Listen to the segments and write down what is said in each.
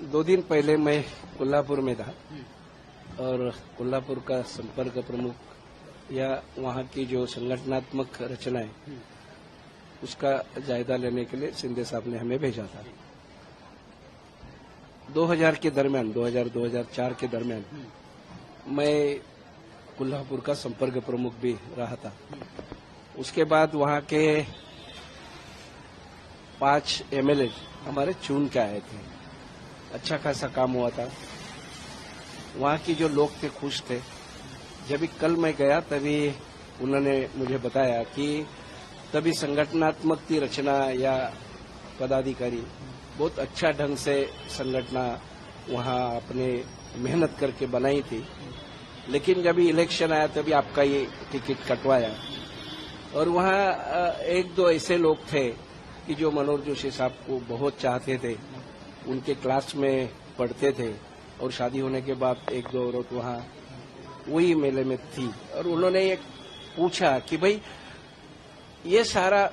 2 दिन पहले मैं कोल्हापुर में था और कोल्हापुर का संपर्क प्रमुख या वहाँ की जो संगठनात्मक रचना है उसका जायजा लेने के लिए शिंदे साहब ने हमें भेजा था। 2000 के दरमियान 2000-2004 के दरमियान मैं कोल्हापुर का संपर्क प्रमुख भी रहा था। उसके बाद वहाँ के 5 एमएलए हमारे चुन के आए थे। अच्छा खासा काम हुआ था। वहाँ की जो लोग थे खुश थे। जब कल मैं गया तभी उन्होंने मुझे बताया कि तभी संगठनात्मक की रचना या पदाधिकारी बहुत अच्छा ढंग से संगठना वहाँ अपने मेहनत करके बनाई थी, लेकिन जब इलेक्शन आया तभी आपका ये टिकट कटवाया। और वहाँ 1-2 ऐसे लोग थे कि जो मनोहर जोशी साहब को बहुत चाहते थे, उनके क्लास में पढ़ते थे और शादी होने के बाद 1-2 औरत वहाँ वही मेले में थी। और उन्होंने ये पूछा कि भाई ये सारा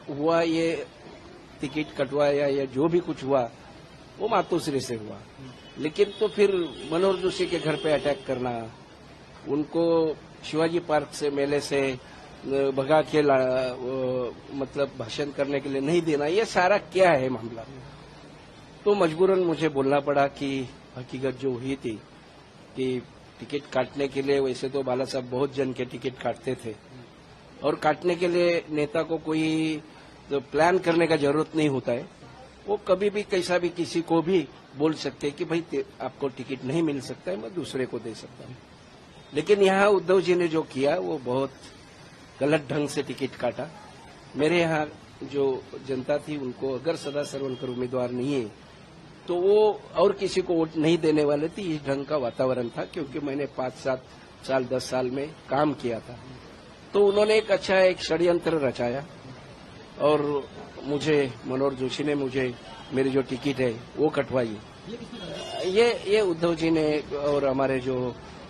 हुआ, ये टिकट कटवाया या जो भी कुछ हुआ वो मातोश्री से हुआ, लेकिन तो फिर मनोहर जोशी के घर पे अटैक करना, उनको शिवाजी पार्क से मेले से भगा के मतलब भाषण करने के लिए नहीं देना, ये सारा क्या है मामला। तो मजबूरन मुझे बोलना पड़ा कि हकीकत जो हुई थी कि टिकट काटने के लिए वैसे तो बाला साहब बहुत जन के टिकट काटते थे और काटने के लिए नेता को कोई तो प्लान करने का जरूरत नहीं होता है। वो कभी भी कैसा भी किसी को भी बोल सकते हैं कि भाई आपको टिकट नहीं मिल सकता है, मैं दूसरे को दे सकता हूँ। लेकिन यहाँ उद्धव जी ने जो किया वो बहुत गलत ढंग से टिकट काटा। मेरे यहाँ जो जनता थी उनको अगर सदा सरवनकर उम्मीदवार नहीं है तो वो और किसी को वोट नहीं देने वाले थे। इस ढंग का वातावरण था, क्योंकि मैंने 5-7 साल 10 साल में काम किया था। तो उन्होंने एक षड्यंत्र रचाया और मुझे मनोहर जोशी ने मुझे मेरी जो टिकट है वो कटवाई। ये उद्धव जी ने और हमारे जो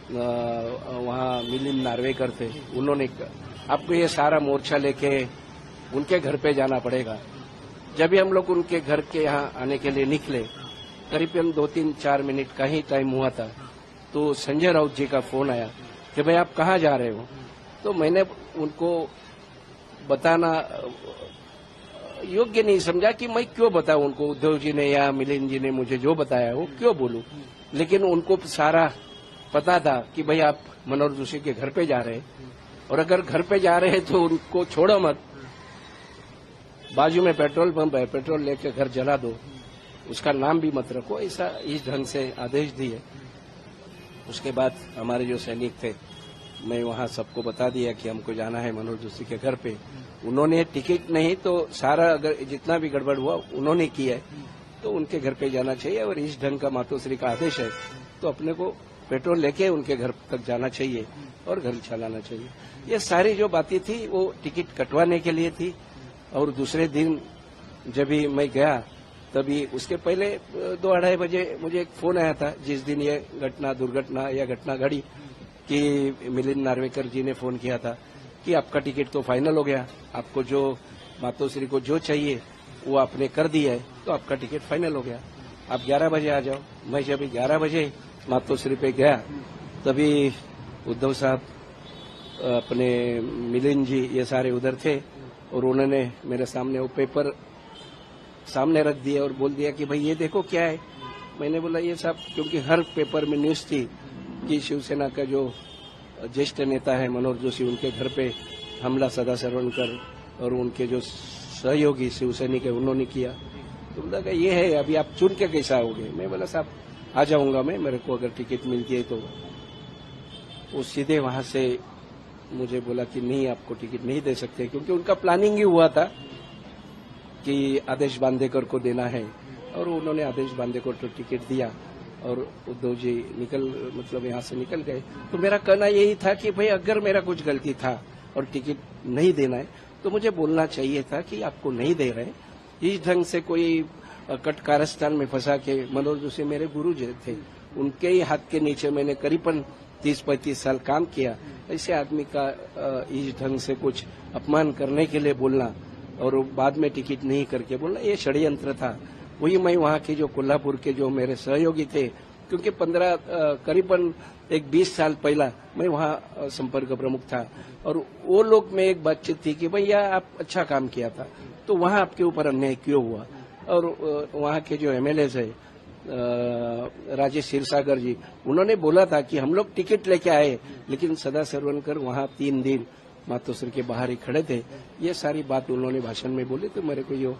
वहाँ मिलिंद नार्वेकर थे उन्होंने, आपको ये सारा मोर्चा लेके उनके घर पे जाना पड़ेगा। जब भी हम लोग उनके घर के यहाँ आने के लिए निकले, करीबन 2-3-4 मिनट का ही टाइम हुआ था, तो संजय राउत जी का फोन आया कि भाई आप कहाँ जा रहे हो। तो मैंने उनको बताना योग्य नहीं समझा कि मैं क्यों बताऊं उनको, उद्धव जी ने या मिलिंद जी ने मुझे जो बताया वो क्यों बोलूं। लेकिन उनको सारा पता था कि भाई आप मनोहर जोशी के घर पे जा रहे हैं, और अगर घर पे जा रहे हैं तो उनको छोड़ो मत, बाजू में पेट्रोल पंप है, पेट्रोल लेके घर जला दो, उसका नाम भी मत रखो। ऐसा इस ढंग से आदेश दिए। उसके बाद हमारे जो सैनिक थे, मैं वहां सबको बता दिया कि हमको जाना है मनोहर जोशी के घर पे। उन्होंने टिकट नहीं तो सारा अगर जितना भी गड़बड़ हुआ उन्होंने किया है, तो उनके घर पे जाना चाहिए। और इस ढंग का मातोश्री का आदेश है तो अपने को पेट्रोल लेके उनके घर तक जाना चाहिए और घर चलाना चाहिए। ये सारी जो बातें थी वो टिकट कटवाने के लिए थी। और दूसरे दिन जब भी मैं गया तभी उसके पहले 2-2:30 बजे मुझे एक फोन आया था, जिस दिन ये दुर्घटना या घटना घड़ी, कि मिलिंद नार्वेकर जी ने फोन किया था कि आपका टिकट तो फाइनल हो गया, आपको जो मातोश्री को जो चाहिए वो आपने कर दिया है, तो आपका टिकट फाइनल हो गया, आप 11 बजे आ जाओ। मैं जब 11 बजे मातोश्री पे गया तभी उद्धव साहब, अपने मिलिंद जी, ये सारे उधर थे और उन्होंने मेरे सामने वो पेपर सामने रख दिया और बोल दिया कि भाई ये देखो क्या है। मैंने बोला ये साहब, क्योंकि हर पेपर में न्यूज थी कि शिवसेना का जो ज्येष्ठ नेता है मनोहर जोशी, उनके घर पे हमला सदा सरवनकर और उनके जो सहयोगी शिवसैनिक है उन्होंने किया। तो बोला ये है, अभी आप चुन के कैसा आओगे। मैं बोला साहब आ जाऊंगा मैं, मेरे को अगर टिकट मिलती है तो। वो सीधे वहां से मुझे बोला कि नहीं, आपको टिकट नहीं दे सकते, क्योंकि उनका प्लानिंग ही हुआ था कि आदेश बांदेकर को देना है। और उन्होंने आदेश बांदेकर को टिकट दिया और उद्धव जी मतलब यहाँ से निकल गए। तो मेरा कहना यही था कि भाई अगर मेरा कुछ गलती था और टिकट नहीं देना है तो मुझे बोलना चाहिए था कि आपको नहीं दे रहे। इस ढंग से कोई कट कारस्तान में फंसा के, मनोहर जोशी मेरे गुरु जी थे, उनके ही हाथ के नीचे मैंने करीबन 30-35 साल काम किया। ऐसे आदमी का इस ढंग से कुछ अपमान करने के लिए बोलना और बाद में टिकट नहीं करके बोलना, ये षड्यंत्र था। वही मैं वहाँ के जो कोल्हापुर के जो मेरे सहयोगी थे, क्योंकि करीबन एक 20 साल पहला मैं वहाँ संपर्क प्रमुख था, और वो लोग में एक बातचीत थी कि भैया आप अच्छा काम किया था, तो वहाँ आपके ऊपर अन्याय क्यों हुआ। और वहाँ के जो एमएलएज है राजेश क्षीरसागर जी, उन्होंने बोला था कि हम लोग टिकट लेके आए, लेकिन सदा सरवनकर वहाँ 3 दिन मातोश्री के बाहर ही खड़े थे। ये सारी बात उन्होंने भाषण में बोली, तो मेरे को ये